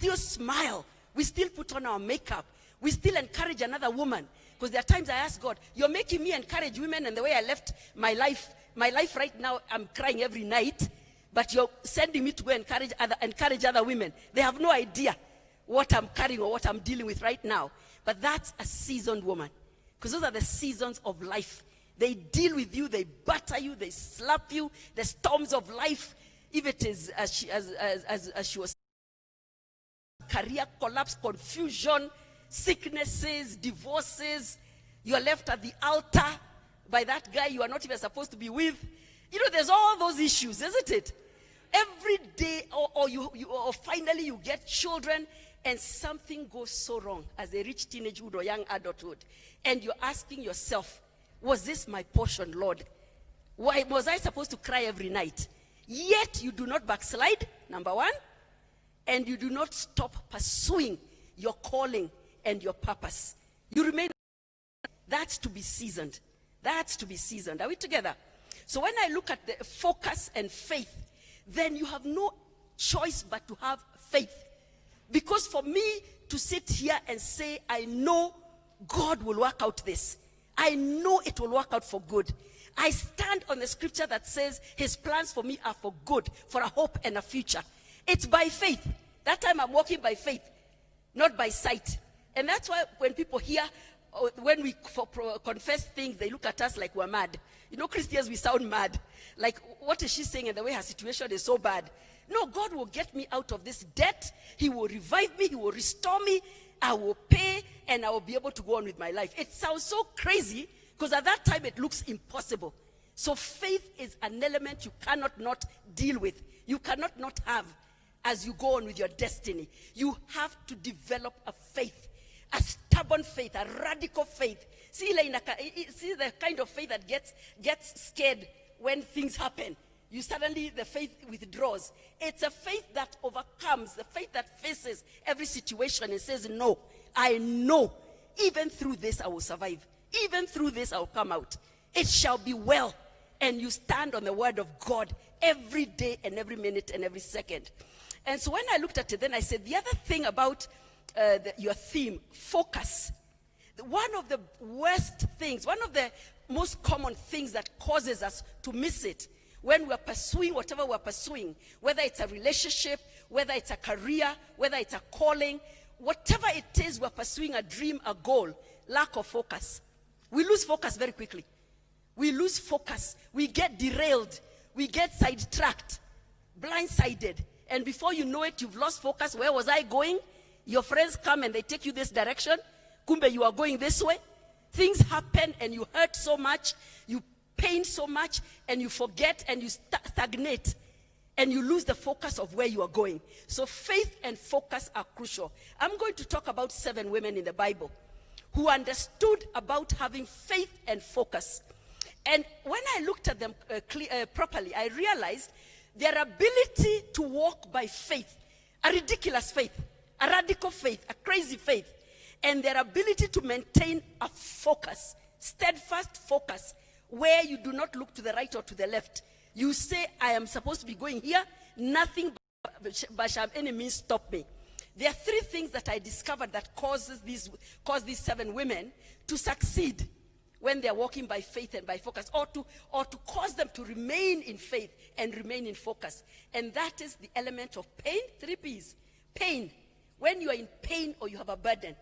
still smile. We still put on our makeup. We still encourage another woman. Because there are times I ask God, you're making me encourage women, and the way I left my life right now, I'm crying every night, but you're sending me to go encourage other women. They have no idea what I'm carrying or what I'm dealing with right now. But that's a seasoned woman. Because those are the seasons of life. They deal with you, they batter you, they slap you, the storms of life. If it is, as she was, career collapse, confusion, sicknesses, divorces, you are left at the altar by that guy you are not even supposed to be with. You know, there's all those issues, isn't it? Every day, or finally you get children, and something goes so wrong as they reach teenagehood or young adulthood. And you're asking yourself, was this my portion, Lord? Why was I supposed to cry every night? Yet you do not backslide, number one, and you do not stop pursuing your calling and your purpose. You remain. That's to be seasoned. That's to be seasoned. Are we together? So when I look at the focus and faith, then you have no choice but to have faith. Because for me to sit here and say, I know God will work out this. I know it will work out for good. I stand on the scripture that says his plans for me are for good, for a hope and a future. It's by faith. That time I'm walking by faith, not by sight. And that's why when people hear, when we confess things, they look at us like we're mad. You know, Christians, we sound mad. Like, what is she saying? And the way her situation is so bad. No, God will get me out of this debt. He will revive me. He will restore me. I will pay, and I will be able to go on with my life. It sounds so crazy, because at that time it looks impossible. So faith is an element you cannot not deal with. You cannot not have as you go on with your destiny. You have to develop a faith, a stubborn faith, a radical faith. See the kind of faith that gets scared when things happen. You suddenly, the faith withdraws. It's a faith that overcomes, the faith that faces every situation and says, no, I know, even through this I will survive. Even through this I will come out. It shall be well. And you stand on the word of God every day and every minute and every second. And so when I looked at it, then I said, the other thing about your theme, focus. One of the worst things, one of the most common things that causes us to miss it when we're pursuing whatever we're pursuing, whether it's a relationship, whether it's a career, whether it's a calling, whatever it is, we're pursuing a dream, a goal, lack of focus. We lose focus very quickly. We lose focus. We get derailed. We get sidetracked, blindsided. And before you know it, you've lost focus. Where was I going? Your friends come and they take you this direction. Kumbe, you are going this way. Things happen and you hurt so much, you pain so much, and you forget and you stagnate. And you lose the focus of where you are going. So faith and focus are crucial. I'm going to talk about 7 women in the Bible who understood about having faith and focus. And when I looked at them properly, I realized their ability to walk by faith, a ridiculous faith, a radical faith, a crazy faith, and their ability to maintain a focus, steadfast focus, where you do not look to the right or to the left. You say, I am supposed to be going here, nothing but shall any means stop me. There are 3 things that I discovered that cause these 7 women to succeed when they're walking by faith and by focus, or to cause them to remain in faith and remain in focus. And that is the element of pain, 3 P's. Pain, when you are in pain or you have a burden.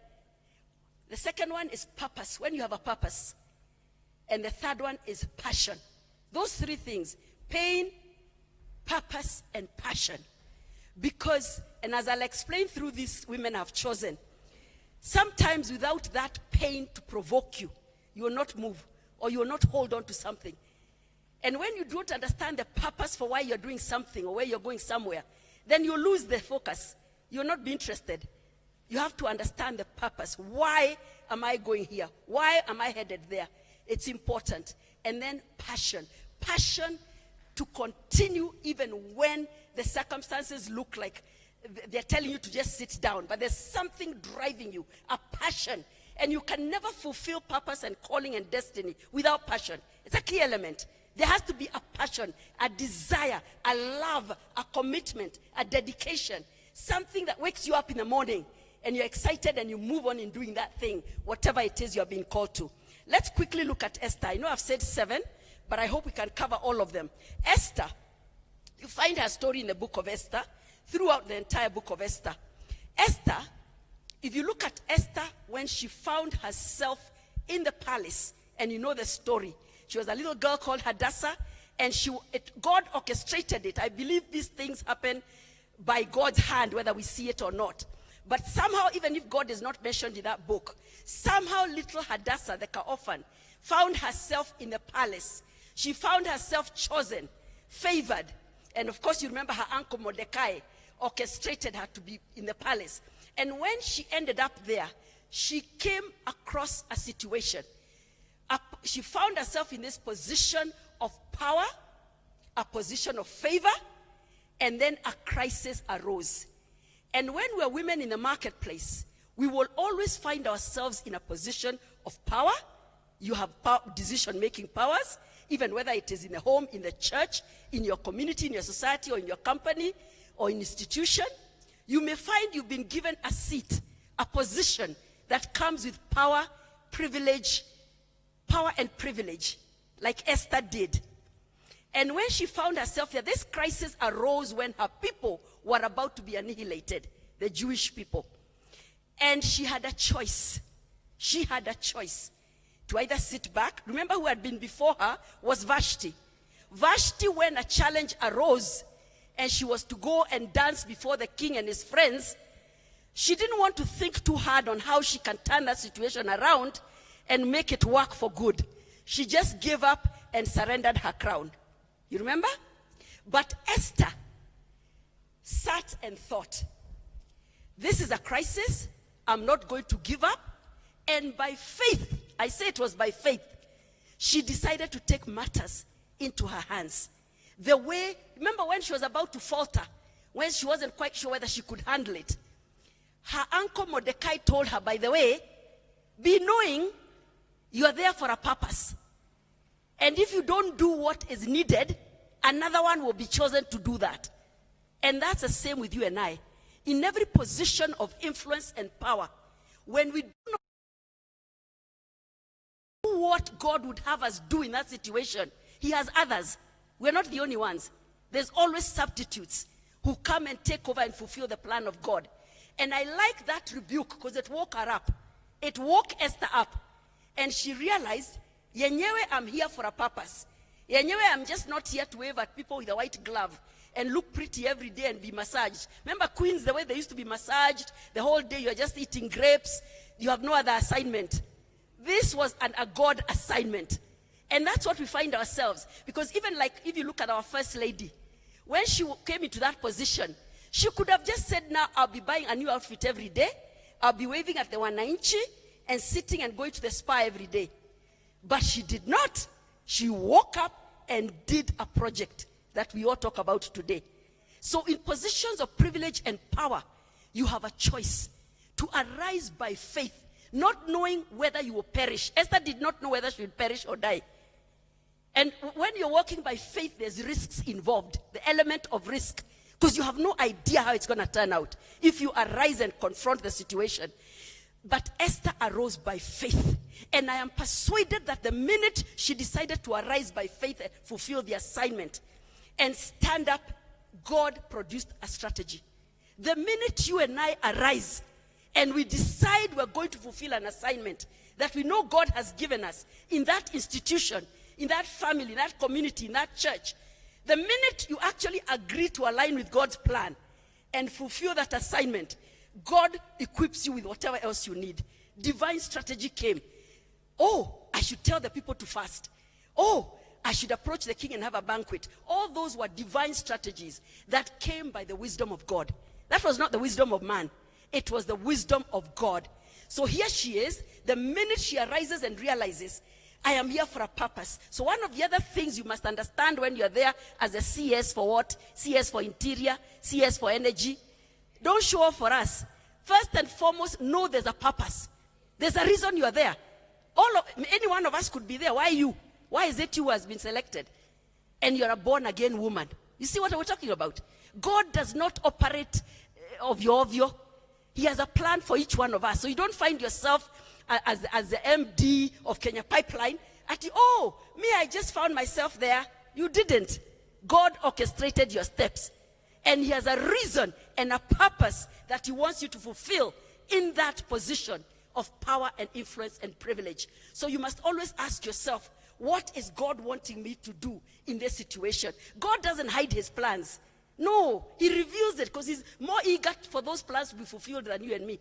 The second one is purpose, when you have a purpose. And the third one is passion. Those 3 things, pain, purpose, and passion. Because, and as I'll explain through these women I've chosen, sometimes without that pain to provoke you, you will not move, or you will not hold on to something. And when you don't understand the purpose for why you're doing something or where you're going somewhere, then you lose the focus. You'll not be interested. You have to understand the purpose. Why am I going here? Why am I headed there? It's important. And then passion. Passion to continue even when the circumstances look like they're telling you to just sit down. But there's something driving you, a passion. And you can never fulfill purpose and calling and destiny without passion. It's a key element. There has to be a passion, a desire, a love, a commitment, a dedication. something that wakes you up in the morning and you're excited and you move on in doing that thing, whatever it is you're being called to. Let's quickly look at Esther. I know I've said 7, but I hope we can cover all of them. Esther, you find her story in the book of Esther, throughout the entire book of Esther. Esther, if you look at Esther when she found herself in the palace, and you know the story. She was a little girl called Hadassah, and God orchestrated it. I believe these things happen by God's hand, whether we see it or not. But somehow, even if God is not mentioned in that book, somehow little Hadassah, the orphan, found herself in the palace. She found herself chosen, favored. And of course, you remember her uncle Mordecai orchestrated her to be in the palace. And when she ended up there, she came across a situation. She found herself in this position of power, a position of favor, and then a crisis arose. And when we're women in the marketplace, we will always find ourselves in a position of power. You have decision-making powers, even whether it is in the home, in the church, in your community, in your society, or in your company, or in institution. You may find you've been given a seat, a position that comes with power, and privilege, like Esther did. And when she found herself there, this crisis arose when her people were about to be annihilated, the Jewish people. And she had a choice. She had a choice to either sit back. Remember, who had been before her was Vashti. Vashti, when a challenge arose and she was to go and dance before the king and his friends, she didn't want to think too hard on how she can turn that situation around and make it work for good. She just gave up and surrendered her crown. You remember? But Esther sat and thought, this is a crisis. I'm not going to give up. And by faith, I say it was by faith, she decided to take matters into her hands. The way, remember when she was about to falter, when she wasn't quite sure whether she could handle it, her uncle Mordecai told her, by the way, be knowing you are there for a purpose. And if you don't do what is needed, another one will be chosen to do that. And that's the same with you and I. In every position of influence and power, when we do not do what God would have us do in that situation, He has others. We're not the only ones. There's always substitutes who come and take over and fulfill the plan of God. And I like that rebuke because it woke her up. It woke Esther up. And she realized, yenyewe, I'm here for a purpose. Yenyewe, I'm just not here to wave at people with a white glove and look pretty every day and be massaged. Remember queens, the way they used to be massaged? The whole day you're just eating grapes. You have no other assignment. This was a God assignment. And that's what we find ourselves. Because even like, if you look at our first lady, when she came into that position, she could have just said, now I'll be buying a new outfit every day. I'll be waving at the wananchi and sitting and going to the spa every day. But she did not. She woke up and did a project that we all talk about today. So in positions of privilege and power, you have a choice to arise by faith, not knowing whether you will perish. Esther did not know whether she would perish or die. And when you're walking by faith, there's risks involved, the element of risk, because you have no idea how it's going to turn out if you arise and confront the situation. But Esther arose by faith. And I am persuaded that the minute she decided to arise by faith and fulfill the assignment and stand up, God produced a strategy. The minute you and I arise and we decide we're going to fulfill an assignment that we know God has given us in that institution, in that family, in that community, in that church, the minute you actually agree to align with God's plan and fulfill that assignment, God equips you with whatever else you need. Divine strategy came. Oh, I should tell the people to fast. Oh, I should approach the king and have a banquet. All those were divine strategies that came by the wisdom of God. That was not the wisdom of man. It was the wisdom of God. So here she is. The minute she arises and realizes, I am here for a purpose. So one of the other things you must understand when you're there as a CS for what? CS for interior, CS for energy. Don't show up for us. First and foremost, know there's a purpose. There's a reason you're there. Any one of us could be there. Why you? Why is it you who has been selected? And you're a born-again woman. You see what we're talking about? God does not operate ovyo. He has a plan for each one of us. So you don't find yourself as the MD of Kenya Pipeline I just found myself there. You didn't. God orchestrated your steps. And he has a reason and a purpose that he wants you to fulfill in that position of power and influence and privilege. So you must always ask yourself, what is God wanting me to do in this situation? God doesn't hide his plans. No, he reveals it because he's more eager for those plans to be fulfilled than you and me.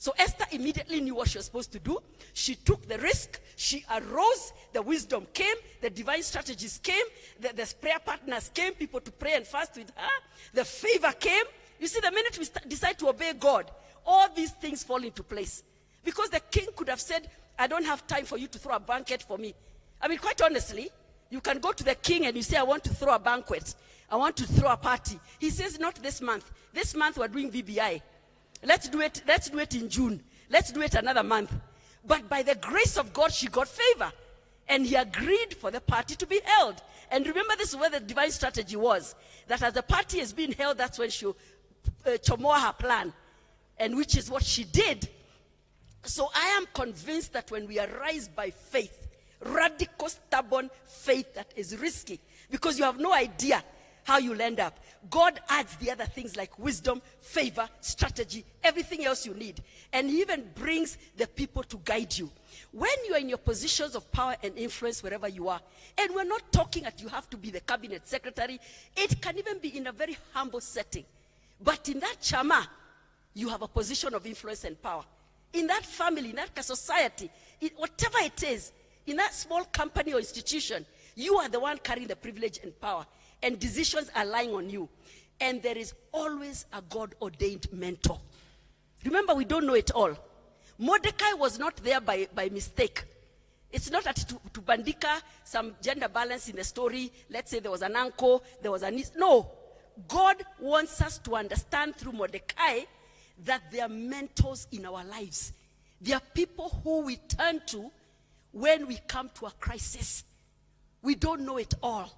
So Esther immediately knew what she was supposed to do. She took the risk. She arose. The wisdom came. The divine strategies came. The prayer partners came. People to pray and fast with her. The favor came. You see, the minute we decide to obey God, all these things fall into place. Because the king could have said, I don't have time for you to throw a banquet for me. I mean, quite honestly, you can go to the king and you say, I want to throw a banquet. I want to throw a party. He says, not this month. This month we're doing VBI. Let's do it in June. Let's do it another month. But by the grace of God, she got favor. And he agreed for the party to be held. And remember, this is where the divine strategy was. That as the party is being held, that's when she chomoa her plan. And which is what she did. So I am convinced that when we arise by faith, radical, stubborn faith that is risky, because you have no idea how you'll end up. God adds the other things like wisdom, favor, strategy, everything else you need. And he even brings the people to guide you. When you are in your positions of power and influence wherever you are, and we're not talking that you have to be the cabinet secretary, it can even be in a very humble setting. But in that chama, you have a position of influence and power. In that family, in that society, whatever it is, in that small company or institution, you are the one carrying the privilege and power. And decisions are lying on you. And there is always a God-ordained mentor. Remember, we don't know it all. Mordecai was not there by mistake. It's not that to bandika some gender balance in the story. Let's say there was an uncle, there was a niece. No. God wants us to understand through Mordecai that there are mentors in our lives. There are people who we turn to when we come to a crisis. We don't know it all.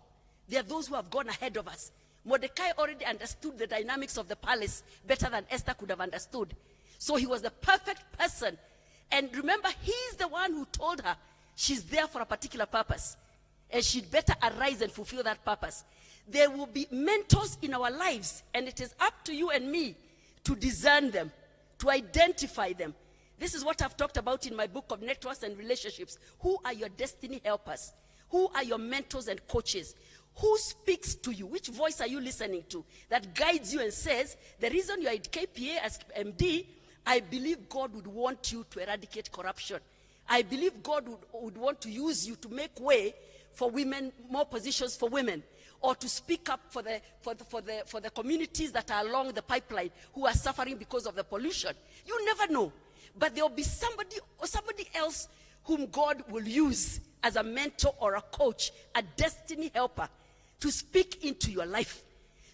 There are those who have gone ahead of us. Mordecai already understood the dynamics of the palace better than Esther could have understood. So he was the perfect person. And remember, he's the one who told her she's there for a particular purpose. And she'd better arise and fulfill that purpose. There will be mentors in our lives. And it is up to you and me to discern them, to identify them. This is what I've talked about in my book of Networks and Relationships. Who are your destiny helpers? Who are your mentors and coaches? Who speaks to you? Which voice are you listening to that guides you and says, the reason you're at KPA as MD, I believe God would want you to eradicate corruption. I believe God would want to use you to make way for women, more positions for women, or to speak up for the communities that are along the pipeline who are suffering because of the pollution. You never know. But there will be somebody or somebody else whom God will use as a mentor or a coach, a destiny helper, to speak into your life.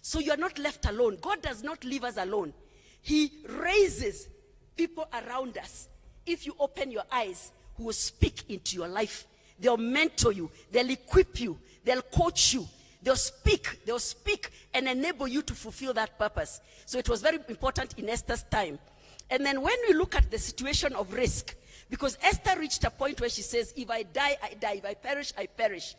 So you are not left alone. God does not leave us alone. He raises people around us. If you open your eyes, who will speak into your life. They'll mentor you. They'll equip you. They'll coach you. They'll speak and enable you to fulfill that purpose. So it was very important in Esther's time. And then when we look at the situation of risk, because Esther reached a point where she says, if I die, I die. If I perish, I perish.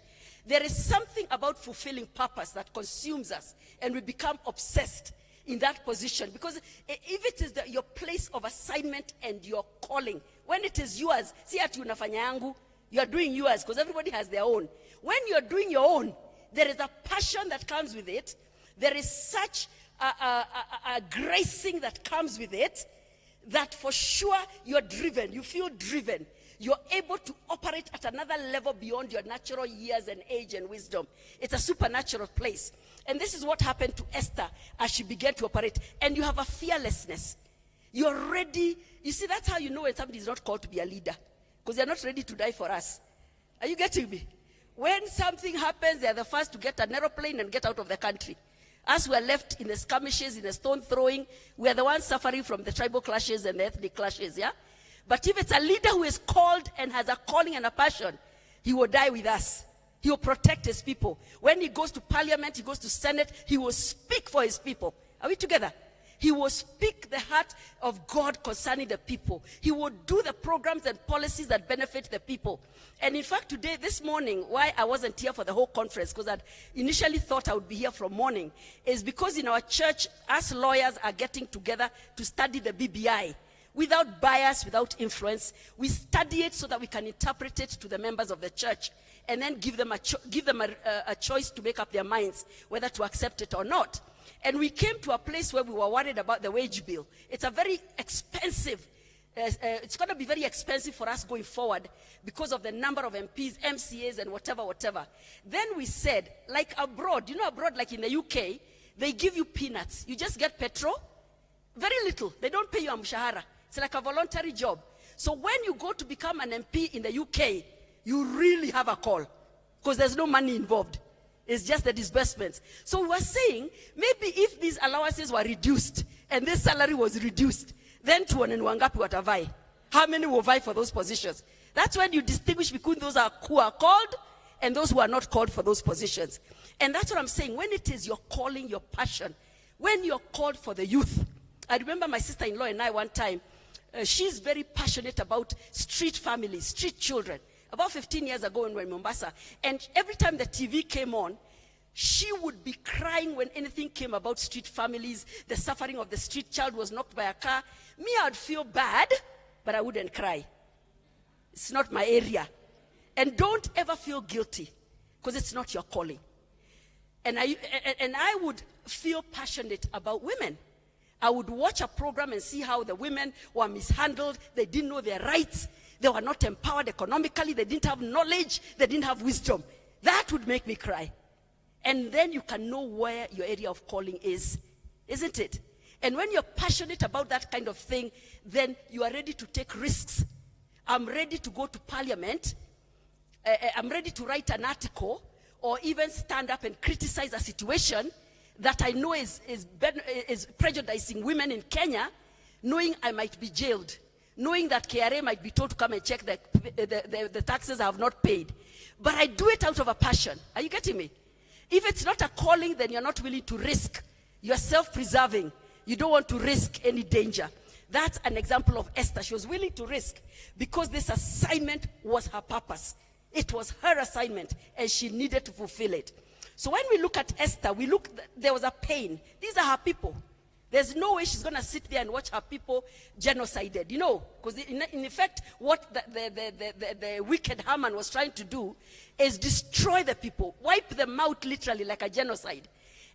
There is something about fulfilling purpose that consumes us, and we become obsessed in that position. Because if it is your place of assignment and your calling, when it is yours, see at unafanya yangu, you are doing yours, because everybody has their own. When you are doing your own, there is a passion that comes with it. There is such a gracing that comes with it, that for sure you're driven, you feel driven. You're able to operate at another level beyond your natural years and age and wisdom. It's a supernatural place. And this is what happened to Esther as she began to operate. And you have a fearlessness. You're ready. You see, that's how you know when somebody is not called to be a leader. Because they're not ready to die for us. Are you getting me? When something happens, they're the first to get an aeroplane and get out of the country. As we're left in the skirmishes, in the stone throwing, we're the ones suffering from the tribal clashes and the ethnic clashes, yeah? But if it's a leader who is called and has a calling and a passion, he will die with us. He will protect his people. When he goes to parliament, he goes to senate, he will speak for his people. Are we together? He will speak the heart of God concerning the people. He will do the programs and policies that benefit the people. And in fact, today, this morning, why I wasn't here for the whole conference, because I initially thought I would be here from morning, is because in our church, us lawyers are getting together to study the BBI. Without bias, without influence, we study it so that we can interpret it to the members of the church and then give them a choice to make up their minds whether to accept it or not. And we came to a place where we were worried about the wage bill. It's a very expensive, it's going to be very expensive for us going forward because of the number of MPs, MCAs, and whatever. Then we said, like abroad, abroad, like in the UK, they give you peanuts. You just get petrol, very little. They don't pay you a mshahara. It's like a voluntary job. So when you go to become an MP in the UK, you really have a call because there's no money involved. It's just the disbursements. So we were saying, maybe if these allowances were reduced and this salary was reduced, then tuone ni wangapi watavai. How many will vie for those positions? That's when you distinguish between those who are called and those who are not called for those positions. And that's what I'm saying. When it is your calling, your passion, when you're called for the youth. I remember my sister-in-law and I one time, she's very passionate about street families, street children. About 15 years ago when we were in Mombasa, and every time the TV came on, she would be crying when anything came about street families, the suffering of the street child was knocked by a car. Me, I'd feel bad, but I wouldn't cry. It's not my area. And don't ever feel guilty, because it's not your calling. And I would feel passionate about women. I would watch a program and see how the women were mishandled. They didn't know their rights. They were not empowered economically. They didn't have knowledge. They didn't have wisdom. That would make me cry. And then you can know where your area of calling is, isn't it? And when you're passionate about that kind of thing, then you are ready to take risks. I'm ready to go to parliament. I'm ready to write an article or even stand up and criticize a situation that I know is prejudicing women in Kenya, knowing I might be jailed, knowing that KRA might be told to come and check the taxes I have not paid. But I do it out of a passion. Are you getting me? If it's not a calling, then you're not willing to risk. You're self-preserving. You don't want to risk any danger. That's an example of Esther. She was willing to risk because this assignment was her purpose. It was her assignment, and she needed to fulfill it. So when we look at Esther, there was a pain. These are her people. There's no way she's going to sit there and watch her people genocided, because in effect, what the wicked Haman was trying to do is destroy the people, wipe them out literally like a genocide.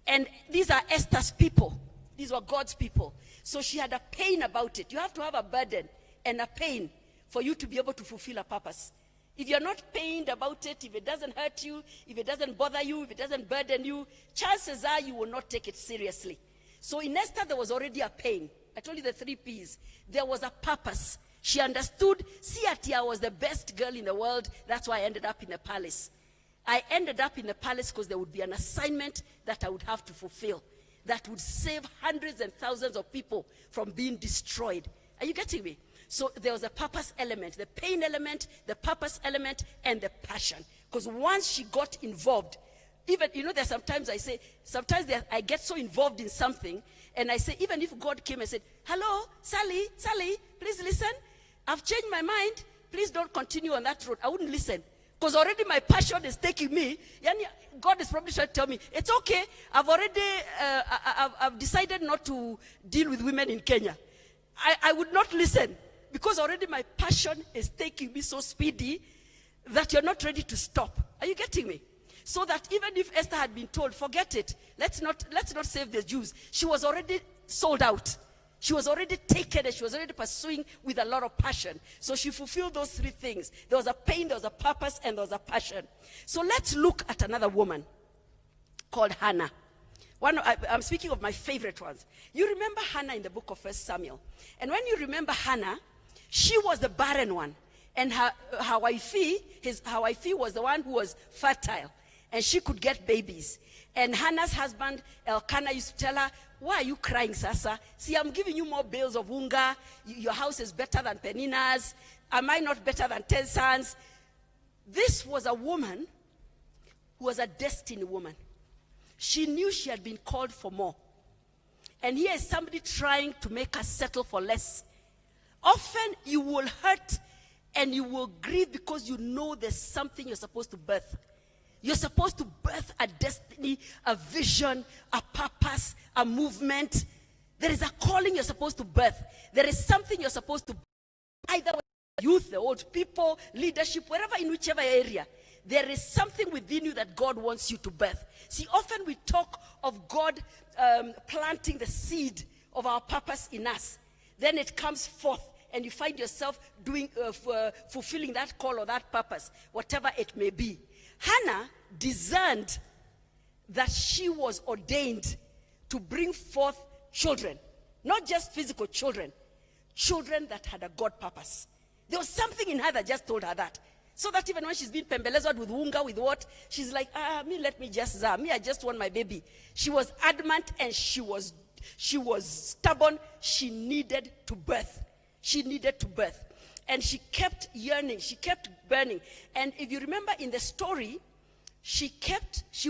And these are Esther's people. These were God's people. So she had a pain about it. You have to have a burden and a pain for you to be able to fulfill a purpose. If you're not pained about it, if it doesn't hurt you, if it doesn't bother you, if it doesn't burden you, chances are you will not take it seriously. So in Esther, there was already a pain. I told you the 3 Ps. There was a purpose. She understood, I was the best girl in the world. That's why I ended up in the palace. I ended up in the palace because there would be an assignment that I would have to fulfill that would save hundreds and thousands of people from being destroyed. Are you getting me? So there was a purpose element, the pain element, the purpose element, and the passion. Because once she got involved, even, there's sometimes I get so involved in something, and I say, even if God came and said, hello, Sally, please listen. I've changed my mind. Please don't continue on that road. I wouldn't listen. Because already my passion is taking me. God is probably trying to tell me, it's okay. I've decided not to deal with women in Kenya. I would not listen. Because already my passion is taking me so speedy that you're not ready to stop. Are you getting me? So that even if Esther had been told, forget it, let's not save the Jews, she was already sold out. She was already taken and she was already pursuing with a lot of passion. So she fulfilled those 3 things. There was a pain, there was a purpose, and there was a passion. So let's look at another woman called Hannah. I'm speaking of my favorite ones. You remember Hannah in the book of 1 Samuel. And when you remember Hannah, she was the barren one. And her wifey was the one who was fertile. And she could get babies. And Hannah's husband, Elkanah, used to tell her, why are you crying, Sasa? See, I'm giving you more bales of unga. Your house is better than Penina's. Am I not better than 10 sons? This was a woman who was a destined woman. She knew she had been called for more. And here is somebody trying to make us settle for less. Often you will hurt and you will grieve because you know there's something you're supposed to birth. You're supposed to birth a destiny, a vision, a purpose, a movement. There is a calling you're supposed to birth. There is something you're supposed to birth. Either youth, the old people, leadership, wherever, in whichever area. There is something within you that God wants you to birth. See, often we talk of God planting the seed of our purpose in us. Then it comes forth, and you find yourself doing, fulfilling that call or that purpose, whatever it may be. Hannah discerned that she was ordained to bring forth children, not just physical children, children that had a God purpose. There was something in her that just told her that. So that even when she's been pembelezed with wunga, with what, she's like, let me just, I just want my baby. She was adamant and she was stubborn. She needed to birth. She needed to birth. And she kept yearning. She kept burning. And if you remember in the story, she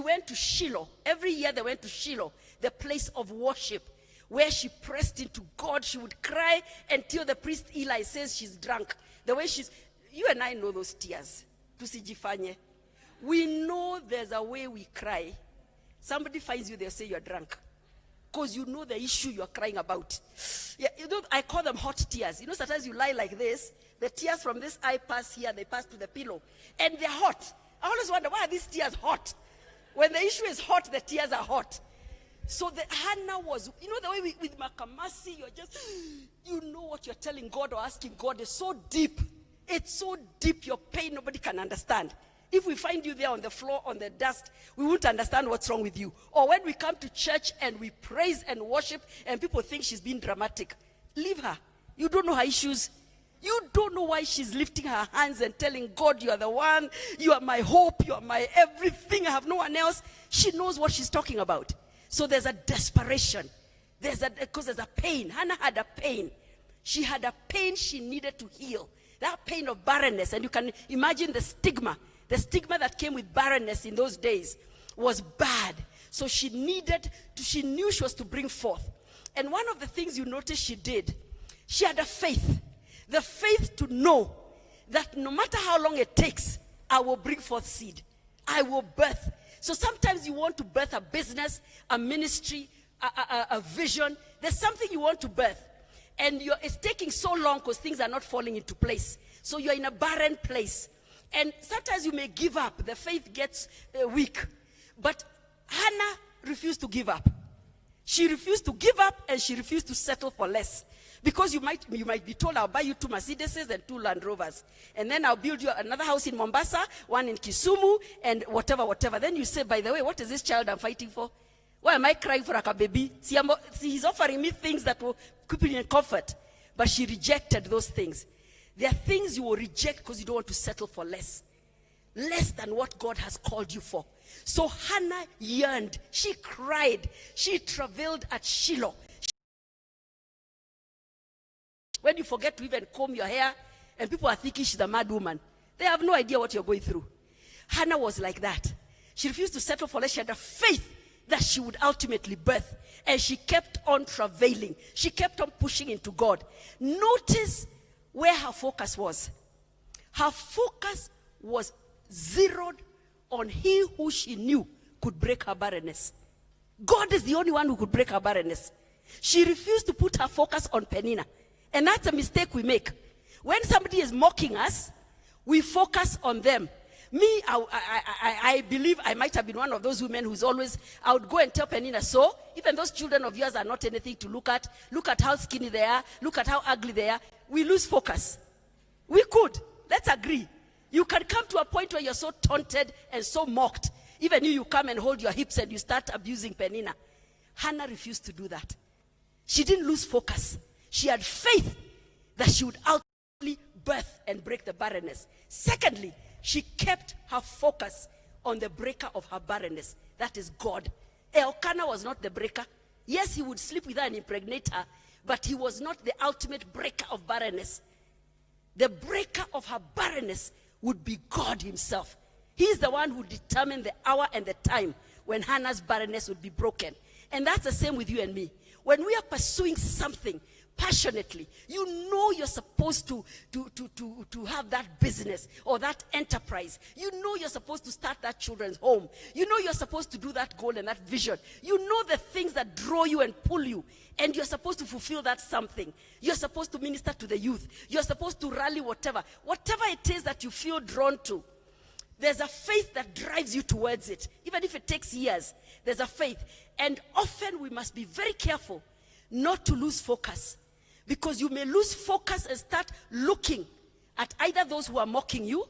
went to Shiloh. Every year they went to Shiloh, the place of worship, where she pressed into God. She would cry until the priest Eli says she's drunk. The way you and I know those tears. Tusijifanye. We know there's a way we cry. Somebody finds you, they'll say you're drunk. Because you know the issue you're crying about. Yeah, I call them hot tears. You know, sometimes you lie like this. The tears from this eye pass here, they pass to the pillow. And they're hot. I always wonder, why are these tears hot? When the issue is hot, the tears are hot. So Hannah was, you know, the way with Makamasi, you're just, you know what you're telling God or asking God is so deep. It's so deep, your pain, nobody can understand. If we find you there on the floor, on the dust, we won't understand what's wrong with you. Or when we come to church and we praise and worship and people think she's being dramatic, leave her. You don't know her issues. You don't know why she's lifting her hands and telling God, you are the one, you are my hope, you are my everything, I have no one else. She knows what she's talking about. So there's a desperation. Because there's a pain. Hannah had a pain. She had a pain she needed to heal. That pain of barrenness. And you can imagine the stigma. The stigma that came with barrenness in those days was bad. So she knew she was to bring forth. And one of the things you notice she did, she had a faith. The faith to know that no matter how long it takes, I will bring forth seed. I will birth. So sometimes you want to birth a business, a ministry, a vision. There's something you want to birth. And it's taking so long because things are not falling into place. So you're in a barren place. And sometimes you may give up. The faith gets weak. But Hannah refused to give up. She refused to give up and she refused to settle for less. Because you might be told, I'll buy you 2 Mercedeses and 2 Land Rovers. And then I'll build you another house in Mombasa, one in Kisumu, and whatever. Then you say, by the way, what is this child I'm fighting for? Why am I crying for a baby? See, he's offering me things that will keep me in comfort. But she rejected those things. There are things you will reject because you don't want to settle for less. Less than what God has called you for. So Hannah yearned. She cried. She travailed at Shiloh. When you forget to even comb your hair, and people are thinking she's a mad woman. They have no idea what you're going through. Hannah was like that. She refused to settle for less. She had a faith that she would ultimately birth. And she kept on travailing. She kept on pushing into God. Notice where her focus was. Her focus was zeroed on he who she knew could break her barrenness. God is the only one who could break her barrenness. She refused to put her focus on Penina. And that's a mistake we make. When somebody is mocking us, we focus on them. Me, I believe I might have been one of those women who's always, I would go and tell Penina, so, even those children of yours are not anything to look at. Look at how skinny they are. Look at how ugly they are. We lose focus. We could. Let's agree. You can come to a point where you're so taunted and so mocked. Even you come and hold your hips and you start abusing Penina. Hannah refused to do that. She didn't lose focus. She had faith that she would ultimately birth and break the barrenness. Secondly, she kept her focus on the breaker of her barrenness. That is God. Elkanah was not the breaker. Yes, he would sleep with her and impregnate her, but he was not the ultimate breaker of barrenness. The breaker of her barrenness would be God himself. He is the one who determined the hour and the time when Hannah's barrenness would be broken. And that's the same with you and me. When we are pursuing something passionately, you know you're supposed to have that business or that enterprise. You know you're supposed to start that children's home. You know you're supposed to do that goal and that vision. You know the things that draw you and pull you, and you're supposed to fulfill that something. You're supposed to minister to the youth. You're supposed to rally whatever it is that you feel drawn to. There's a faith that drives you towards it. Even if it takes years, there's a faith. And often we must be very careful not to lose focus. Because you may lose focus and start looking at either those who are mocking you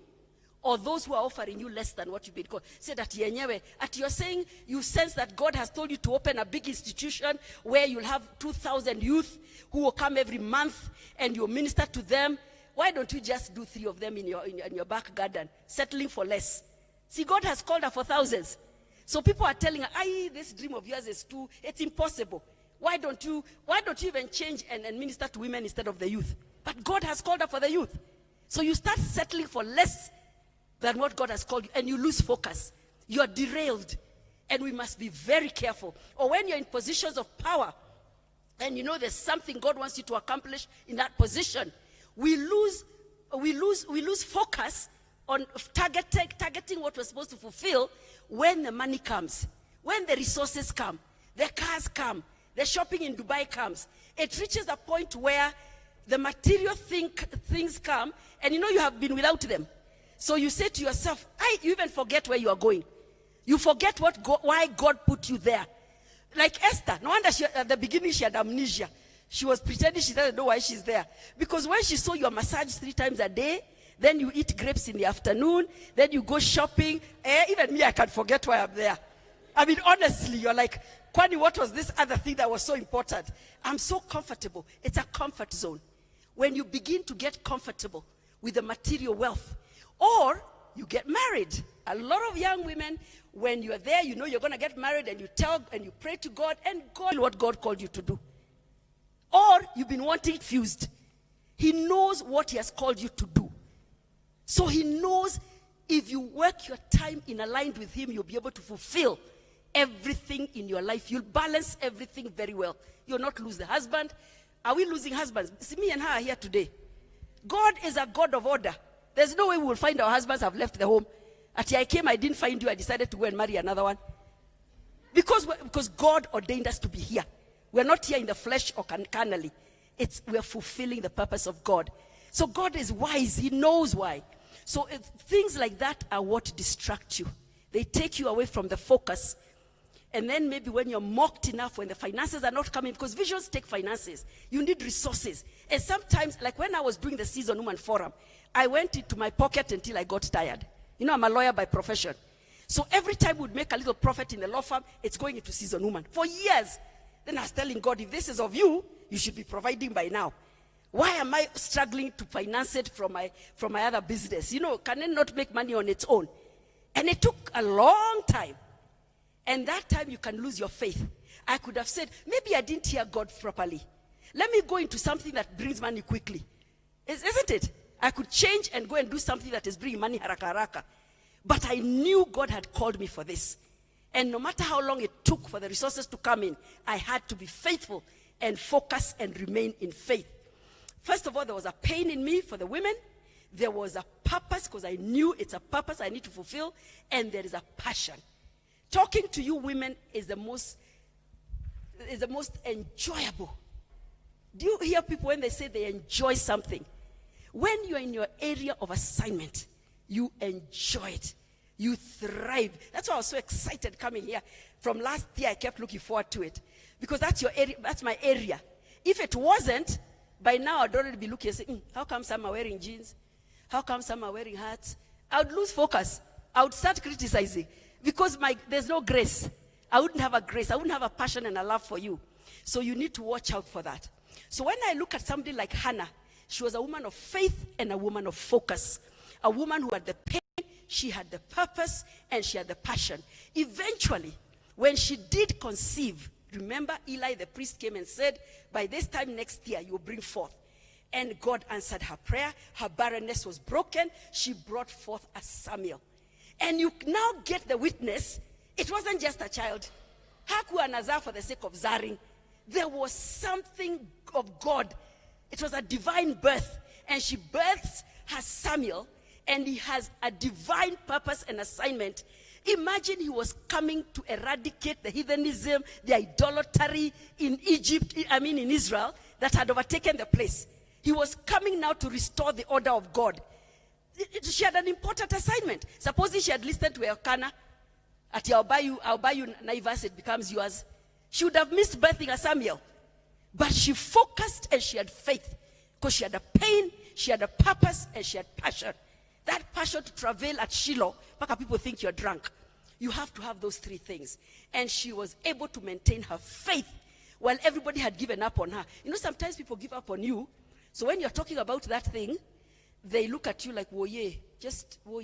or those who are offering you less than what you've been called. Say that yenyewe, at you're saying you sense that God has told you to open a big institution where you'll have 2,000 youth who will come every month and you'll minister to them. Why don't you just do 3 of them in your back garden, settling for less? See, God has called her for thousands. So people are telling her, this dream of yours is it's impossible. Why don't you even change and minister to women instead of the youth? But God has called her for the youth. So you start settling for less than what God has called you, and you lose focus. You're derailed. And we must be very careful. Or when you're in positions of power, and you know there's something God wants you to accomplish in that position, we lose focus on targeting what we're supposed to fulfill when the money comes, when the resources come, the cars come, the shopping in Dubai comes. It reaches a point where the material things come, and you know you have been without them. So you say to yourself, you even forget where you are going. You forget why God put you there. Like Esther, no wonder at the beginning she had amnesia. She was pretending she doesn't know why she's there. Because when she saw your massage 3 times a day, then you eat grapes in the afternoon, then you go shopping. Even me, I can forget why I'm there. I mean, honestly, you're like, Kwani, what was this other thing that was so important? I'm so comfortable. It's a comfort zone. When you begin to get comfortable with the material wealth, or you get married. A lot of young women, when you're there, you know you're going to get married, and you tell and you pray to God, and God what God called you to do. Or you've been wanting it fused. He knows what he has called you to do. So he knows if you work your time in aligned with him, you'll be able to fulfill everything in your life. You'll balance everything very well. You'll not lose the husband. Are we losing husbands? See, me and her are here today. God is a God of order. There's no way we will find our husbands have left the home. At I came, I didn't find you. I decided to go and marry another one. Because God ordained us to be here. We're not here in the flesh or carnally. We're fulfilling the purpose of God. So God is wise. He knows why. So things like that are what distract you. They take you away from the focus. And then maybe when you're mocked enough, when the finances are not coming, because visions take finances. You need resources. And sometimes, like when I was doing the Season Woman Forum, I went into my pocket until I got tired. You know, I'm a lawyer by profession. So every time we'd make a little profit in the law firm, it's going into Season Woman. For years. Then I was telling God, if this is of you, you should be providing by now. Why am I struggling to finance it from my other business? You know, can it not make money on its own? And it took a long time. And that time you can lose your faith. I could have said, maybe I didn't hear God properly. Let me go into something that brings money quickly. Isn't it? I could change and go and do something that is bringing money haraka haraka. But I knew God had called me for this. And no matter how long it took for the resources to come in, I had to be faithful and focus and remain in faith. First of all, there was a pain in me for the women. There was a purpose, because I knew it's a purpose I need to fulfill. And there is a passion. Talking to you women is the most enjoyable. Do you hear people when they say they enjoy something? When you're in your area of assignment, you enjoy it. You thrive. That's why I was so excited coming here. From last year, I kept looking forward to it. Because that's your area, that's my area. If it wasn't, by now I'd already be looking and saying, how come some are wearing jeans? How come some are wearing hats? I would lose focus. I would start criticizing. Because there's no grace. I wouldn't have a grace. I wouldn't have a passion and a love for you. So you need to watch out for that. So when I look at somebody like Hannah, she was a woman of faith and a woman of focus. A woman who had the pain, she had the purpose, and she had the passion. Eventually, when she did conceive, remember Eli the priest came and said, by this time next year, you will bring forth. And God answered her prayer. Her barrenness was broken. She brought forth a Samuel. And you now get the witness. It wasn't just a child. Hakuwa nazaa for the sake of zaring. There was something of God. It was a divine birth. And she births her Samuel, and he has a divine purpose and assignment. Imagine he was coming to eradicate the heathenism, the idolatry in Egypt, in Israel, that had overtaken the place. He was coming now to restore the order of God. She had an important assignment. Supposing she had listened to Elkanah, at I'll buy you Naivas, it becomes yours. She would have missed birthing a Samuel. But she focused and she had faith. Because she had a pain, she had a purpose, and she had passion. That passion to travail at Shiloh, because people think you're drunk. You have to have those three things. And she was able to maintain her faith while everybody had given up on her. You know, sometimes people give up on you. So when you're talking about that thing, they look at you like, whoa, yeah,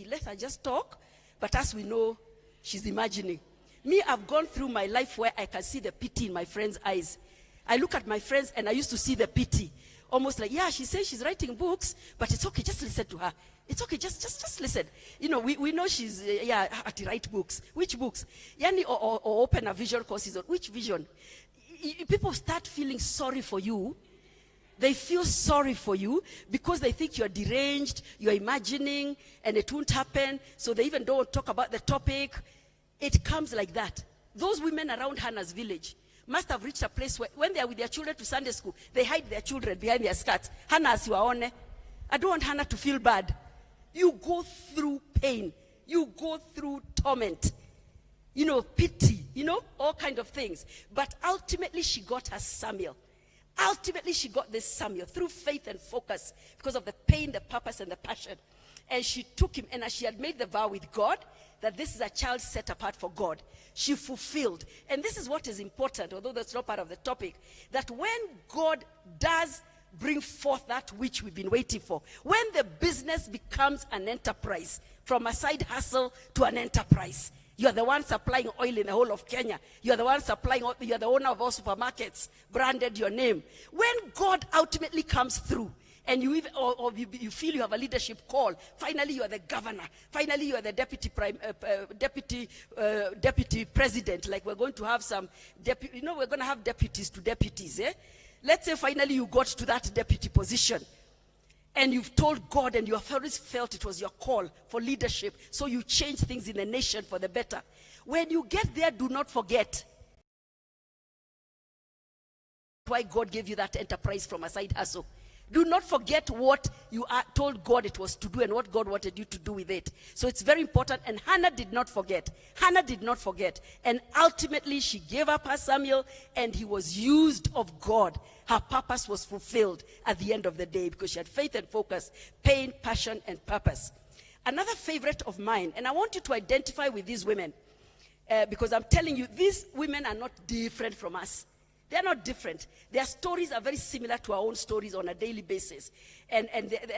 let her just talk. But as we know, she's imagining. Me, I've gone through my life where I can see the pity in my friends' eyes. I look at my friends and I used to see the pity. Almost like, yeah, she says she's writing books, but it's okay, just listen to her. It's okay, just listen. You know, we know she's, to write books. Which books? Yani, or open a vision courses. Which vision? People start feeling sorry for you. They feel sorry for you because they think you're deranged, you're imagining, and it won't happen. So they even don't talk about the topic. It comes like that. Those women around Hannah's village must have reached a place where when they are with their children to Sunday school, they hide their children behind their skirts. Hannah, as you are on, I don't want Hannah to feel bad. You go through pain. You go through torment. You know, pity, all kind of things. But ultimately, she got her Samuel. Ultimately, she got this Samuel through faith and focus because of the pain, the purpose, and the passion. And she took him, and as she had made the vow with God, that this is a child set apart for God, she fulfilled. And this is what is important, although that's not part of the topic, that when God does bring forth that which we've been waiting for, when the business becomes an enterprise, from a side hustle to an enterprise, you're the one supplying oil in the whole of Kenya. You're the one supplying, you're the owner of all supermarkets, branded your name. When God ultimately comes through, and you even, or you feel you have a leadership call, finally you are the governor, finally you are the deputy president, like we're going to have some, we're going to have deputies to deputies, eh? Let's say finally you got to that deputy position. And you've told God and you have always felt it was your call for leadership. So you change things in the nation for the better. When you get there, do not forget why God gave you that enterprise from a side hustle. Do not forget what you told God it was to do and what God wanted you to do with it. So it's very important. And Hannah did not forget. Hannah did not forget. And ultimately, she gave up her Samuel and he was used of God. Her purpose was fulfilled at the end of the day because she had faith and focus, pain, passion, and purpose. Another favorite of mine, and I want you to identify with these women because I'm telling you, these women are not different from us. They're not different. Their stories are very similar to our own stories on a daily basis. And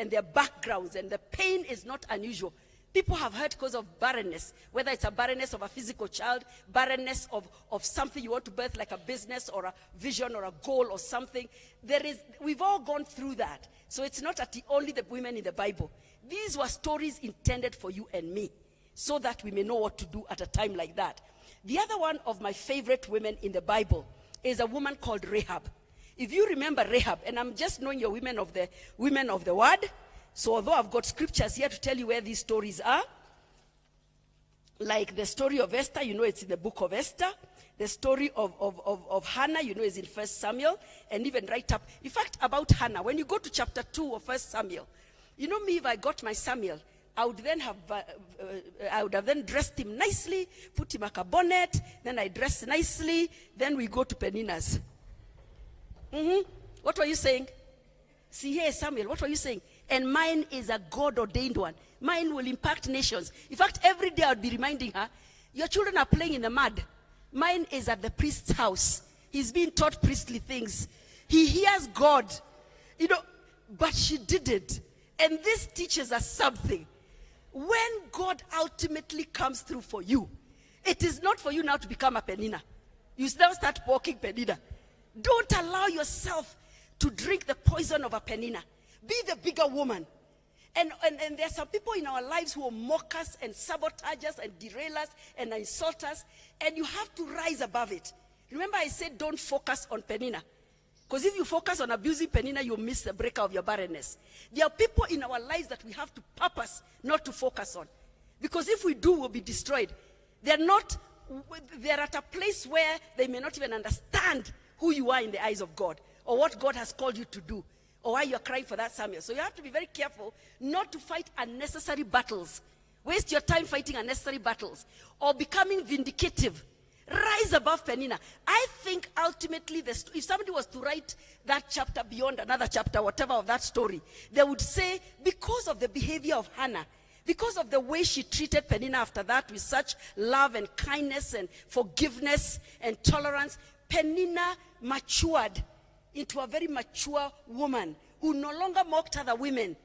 their backgrounds and the pain is not unusual. People have heard because of barrenness, whether it's a barrenness of a physical child, barrenness of something you want to birth like a business or a vision or a goal or something. We've all gone through that. So it's not only the women in the Bible. These were stories intended for you and me so that we may know what to do at a time like that. The other one of my favorite women in the Bible is a woman called Rahab. If you remember Rahab, and I'm just knowing you're women of the word, so although I've got scriptures here to tell you where these stories are, like the story of Esther, it's in the book of Esther. The story of Hannah, is in 1 Samuel, and even right up. In fact, about Hannah, when you go to chapter 2 of 1 Samuel, me, if I got my Samuel, I would have then dressed him nicely, put him like a bonnet, then I dress nicely, then we go to Penina's. What were you saying? See here, Samuel, what were you saying? And mine is a God-ordained one. Mine will impact nations. In fact, every day I would be reminding her, your children are playing in the mud. Mine is at the priest's house. He's being taught priestly things. He hears God. But she didn't. And this teaches us something. When God ultimately comes through for you, it is not for you now to become a Penina. You now start walking Penina. Don't allow yourself to drink the poison of a Penina. Be the bigger woman. And there are some people in our lives who will mock us and sabotage us and derail us and insult us. And you have to rise above it. Remember I said don't focus on Penina. Because if you focus on abusing Penina, you miss the breaker of your barrenness. There are people in our lives that we have to purpose not to focus on. Because if we do, we'll be destroyed. They're at a place where they may not even understand who you are in the eyes of God, or what God has called you to do, or why you're crying for that Samuel. So you have to be very careful not to fight unnecessary battles. Waste your time fighting unnecessary battles, or becoming vindicative. Rise above Penina. I think ultimately, if somebody was to write that chapter beyond another chapter, whatever of that story, they would say, because of the behavior of Hannah, because of the way she treated Penina after that with such love and kindness and forgiveness and tolerance, Penina matured into a very mature woman who no longer mocked other women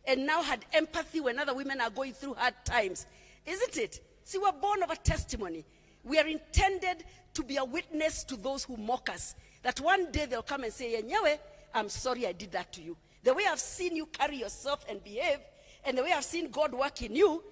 and now had empathy when other women are going through hard times. Isn't it? See, we're born of a testimony. We are intended to be a witness to those who mock us. That one day they'll come and say, Yenyewe, I'm sorry I did that to you. The way I've seen you carry yourself and behave, and the way I've seen God work in you,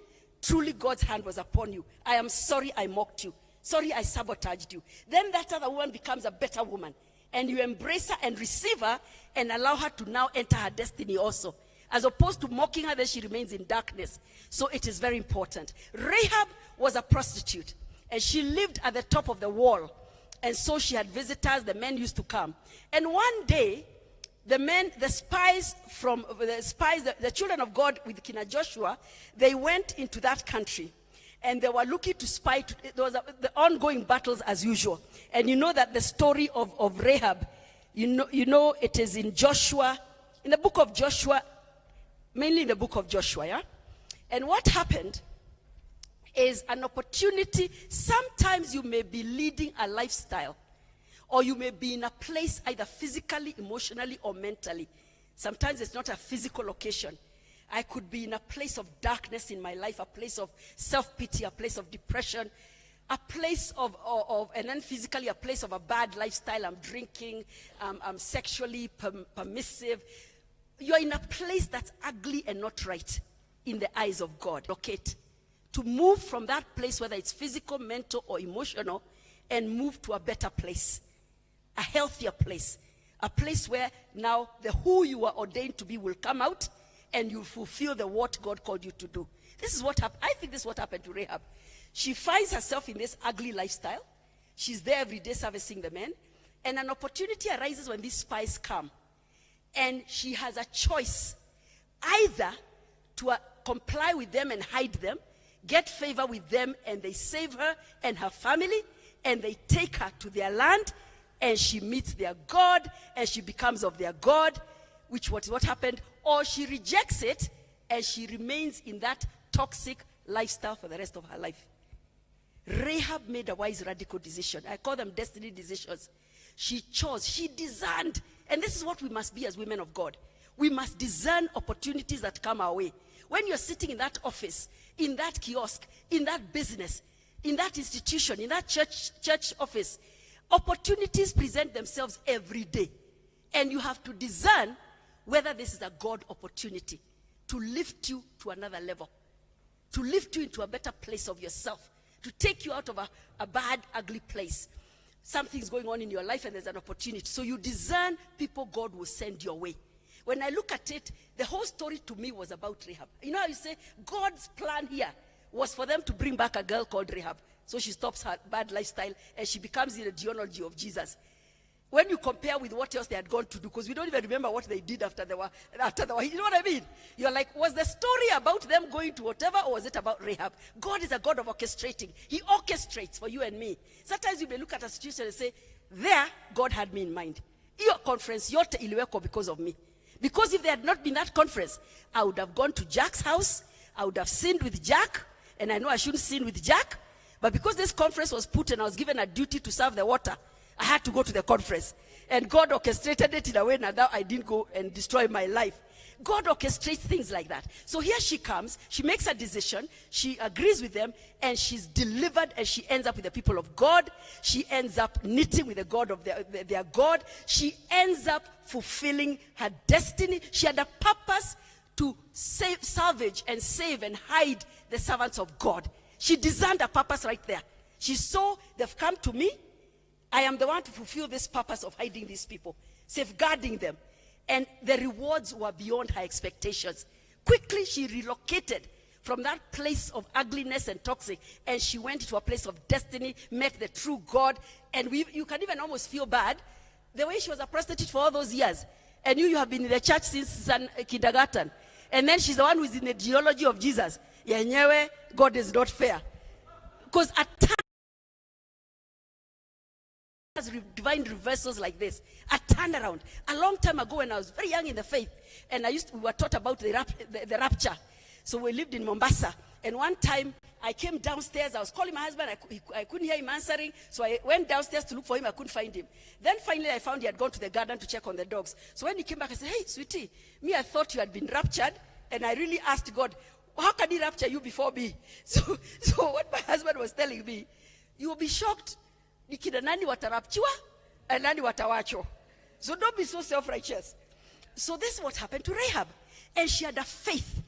truly God's hand was upon you. I am sorry I mocked you. Sorry I sabotaged you. Then that other woman becomes a better woman. And you embrace her and receive her and allow her to now enter her destiny also. As opposed to mocking her, then she remains in darkness. So it is very important. Rahab was a prostitute. And she lived at the top of the wall. And so she had visitors, the men used to come. And one day, the children of God with King Joshua, they went into that country. And they were looking to spy. There was the ongoing battles as usual. And you know that the story of Rahab, you know it is in Joshua, in the book of Joshua, mainly in the book of Joshua, yeah? And what happened is an opportunity. Sometimes you may be leading a lifestyle, or you may be in a place either physically, emotionally, or mentally. Sometimes it's not a physical location. I could be in a place of darkness in my life, a place of self-pity, a place of depression, a place and then physically a place of a bad lifestyle. I'm drinking, I'm sexually permissive. You're in a place that's ugly and not right in the eyes of God. Locate. To move from that place, whether it's physical, mental, or emotional, and move to a better place, a healthier place, a place where now the who you are ordained to be will come out, and you fulfill the what God called you to do. This is what happened. I think this is what happened to Rahab. She finds herself in this ugly lifestyle. She's there every day servicing the men, and an opportunity arises when these spies come, and she has a choice, either to comply with them and hide them, get favor with them, and they save her and her family, and they take her to their land, and she meets their God, and she becomes of their God, which was what happened. Or she rejects it, and she remains in that toxic lifestyle for the rest of her life. Rahab made a wise, radical decision. I call them destiny decisions. She chose, she discerned, and this is what we must be as women of God. We must discern opportunities that come our way. When you're sitting in that office, in that kiosk, in that business, in that institution, in that church office, opportunities present themselves every day. And you have to discern whether this is a God opportunity to lift you to another level, to lift you into a better place of yourself, to take you out of a bad, ugly place. Something's going on in your life and there's an opportunity. So you discern people God will send your way. When I look at it, the whole story to me was about Rahab. You know how you say, God's plan here was for them to bring back a girl called Rahab. So she stops her bad lifestyle and she becomes in the genealogy of Jesus. When you compare with what else they had gone to do, because we don't even remember what they did after they were, you know what I mean? You're like, was the story about them going to whatever, or was it about Rahab? God is a God of orchestrating. He orchestrates for you and me. Sometimes you may look at a situation and say, there, God had me in mind. Your conference, yote iliweko because of me. Because if there had not been that conference, I would have gone to Jack's house, I would have sinned with Jack, and I know I shouldn't sin with Jack, but because this conference was put and I was given a duty to serve the water, I had to go to the conference. And God orchestrated it in a way that I didn't go and destroy my life. God orchestrates things like that. So here she comes, she makes a decision, she agrees with them, and she's delivered, and she ends up with the people of God. She ends up knitting with the God of their God. She ends up fulfilling her destiny. She had a purpose to salvage and save and hide the servants of God. She discerned a purpose right there. She saw, they've come to me, I am the one to fulfill this purpose of hiding these people, safeguarding them. And the rewards were beyond her expectations. Quickly, she relocated from that place of ugliness and toxic, and she went to a place of destiny, met the true God. And you can even almost feel bad the way she was a prostitute for all those years. And you have been in the church since kindergarten. And then she's the one who is in the genealogy of Jesus. Yenyewe, God is not fair. Because at times, divine reversals like this, a turnaround. A long time ago when I was very young in the faith, and we were taught about the rapture. So we lived in Mombasa. And one time, I came downstairs. I was calling my husband. I couldn't hear him answering. So I went downstairs to look for him. I couldn't find him. Then finally, I found he had gone to the garden to check on the dogs. So when he came back, I said, hey, sweetie, I thought you had been raptured. And I really asked God, how can he rapture you before me? So what my husband was telling me, you will be shocked. Nikina nani wataraptiwa and nani watawacho. So don't be so self-righteous. So this is what happened to Rahab. And she had a faith.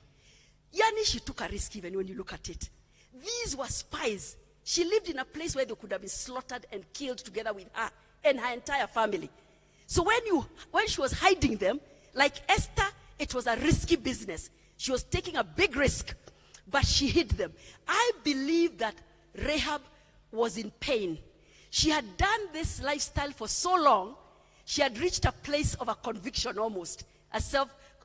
Yani, she took a risk even when you look at it. These were spies. She lived in a place where they could have been slaughtered and killed together with her and her entire family. So when she was hiding them, like Esther, it was a risky business. She was taking a big risk, but she hid them. I believe that Rahab was in pain. She had done this lifestyle for so long, she had reached a place of a conviction almost,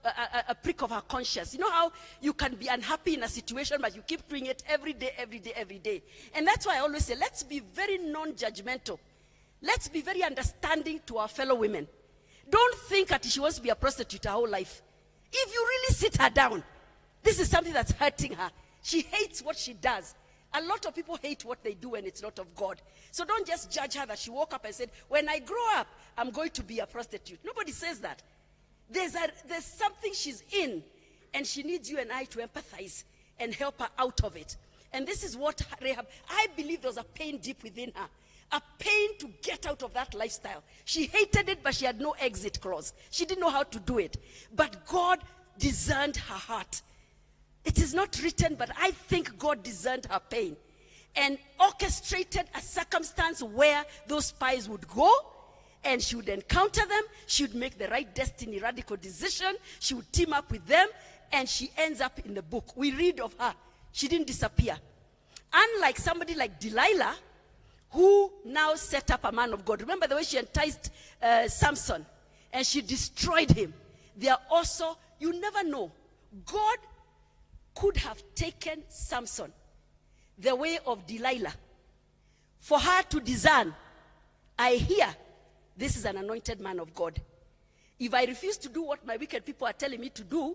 a prick of her conscience. You know how you can be unhappy in a situation, but you keep doing it every day, every day, every day. And that's why I always say, let's be very non-judgmental. Let's be very understanding to our fellow women. Don't think that she wants to be a prostitute her whole life. If you really sit her down, this is something that's hurting her. She hates what she does. A lot of people hate what they do when it's not of God. So don't just judge her that she woke up and said, when I grow up, I'm going to be a prostitute. Nobody says that. There's something she's in, and she needs you and I to empathize and help her out of it. And this is what Rahab, I believe there was a pain deep within her. A pain to get out of that lifestyle. She hated it, but she had no exit clause. She didn't know how to do it. But God discerned her heart. It is not written, but I think God discerned her pain and orchestrated a circumstance where those spies would go, and she would encounter them. She would make the right destiny, radical decision. She would team up with them, and she ends up in the book. We read of her. She didn't disappear. Unlike somebody like Delilah, who now set up a man of God. Remember the way she enticed Samson, and she destroyed him. They are also, you never know. God could have taken Samson the way of Delilah for her to discern. I hear this is an anointed man of God. If I refuse to do what my wicked people are telling me to do,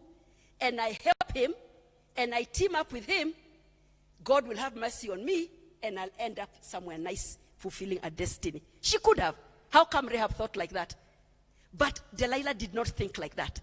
and I help him, and I team up with him, God will have mercy on me, and I'll end up somewhere nice, fulfilling a destiny. She could have. How come Rahab thought like that? But Delilah did not think like that.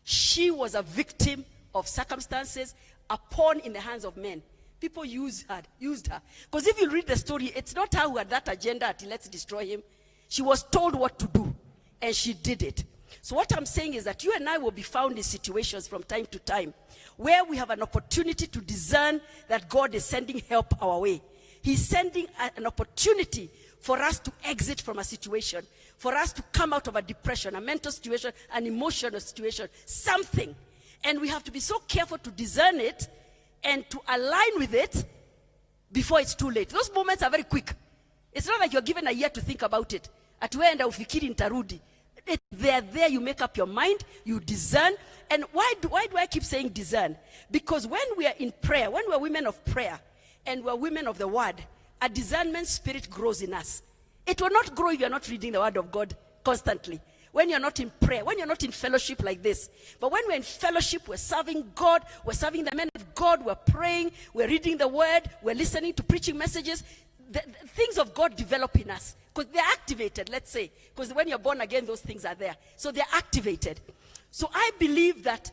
She was a victim of circumstances, a pawn in the hands of men. People used her. Because if you read the story, it's not her who had that agenda at let's destroy him. She was told what to do, and she did it. So what I'm saying is that you and I will be found in situations from time to time where we have an opportunity to discern that God is sending help our way. He's sending an opportunity for us to exit from a situation, for us to come out of a depression, a mental situation, an emotional situation, something. And we have to be so careful to discern it and to align with it before it's too late. Those moments are very quick. It's not like you're given a year to think about it. Atuenda ufikiri nitarudi. They're there, you make up your mind, you discern. And why do I keep saying discern? Because when we are in prayer, when we're women of prayer, and we're women of the word, a discernment spirit grows in us. It will not grow if you're not reading the word of God constantly. When you're not in prayer, when you're not in fellowship like this. But when we're in fellowship, we're serving God, we're serving the men of God, we're praying, we're reading the word, we're listening to preaching messages. The things of God develop in us. Because they're activated, let's say. Because when you're born again, those things are there. So they're activated. So I believe that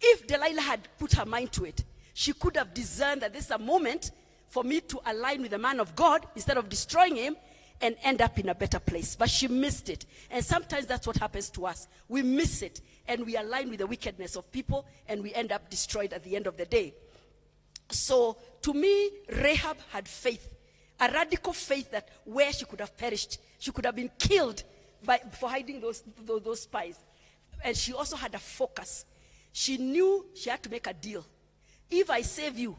if Delilah had put her mind to it, she could have discerned that this is a moment for me to align with the man of God instead of destroying him and end up in a better place. But she missed it. And sometimes that's what happens to us. We miss it and we align with the wickedness of people and we end up destroyed at the end of the day. So to me, Rahab had faith. A radical faith that where she could have perished, she could have been killed for hiding those spies. And she also had a focus. She knew she had to make a deal. If I save you,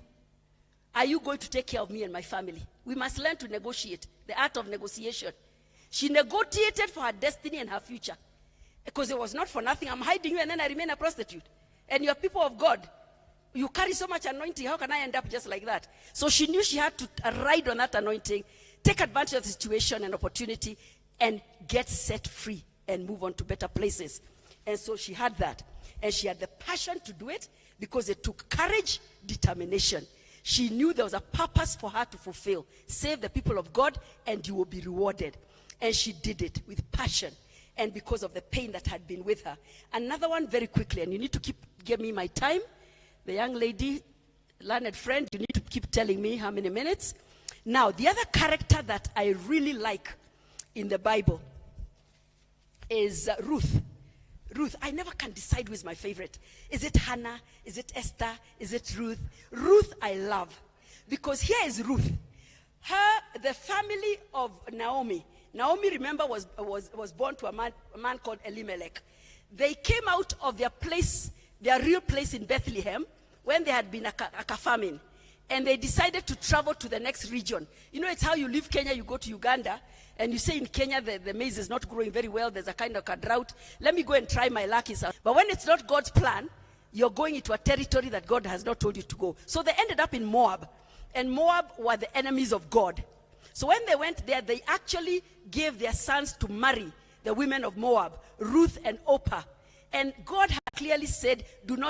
are you going to take care of me and my family? We must learn to negotiate, the art of negotiation. She negotiated for her destiny and her future. Because it was not for nothing. I'm hiding you and then I remain a prostitute. And you're people of God. You carry so much anointing. How can I end up just like that? So she knew she had to ride on that anointing, take advantage of the situation and opportunity, and get set free and move on to better places. And so she had that. And she had the passion to do it because it took courage, determination. She knew there was a purpose for her to fulfill. Save the people of God and you will be rewarded. And she did it with passion and because of the pain that had been with her. Another one very quickly, and you need to give me my time. The young lady, learned friend, you need to keep telling me how many minutes. Now, the other character that I really like in the Bible is Ruth. Ruth, I never can decide who is my favorite. Is it Hannah? Is it Esther? Is it Ruth? Ruth I love. Because here is Ruth. The family of Naomi. Naomi, remember, was born to a man called Elimelech. They came out of their place, their real place in Bethlehem, when there had been a famine. And they decided to travel to the next region. You know, it's how you leave Kenya, you go to Uganda, and you say in Kenya the maize is not growing very well, there's a kind of a drought. Let me go and try my luck. But when it's not God's plan, you're going into a territory that God has not told you to go. So they ended up in Moab. And Moab were the enemies of God. So when they went there, they actually gave their sons to marry the women of Moab, Ruth and Orpah. And God had clearly said, do not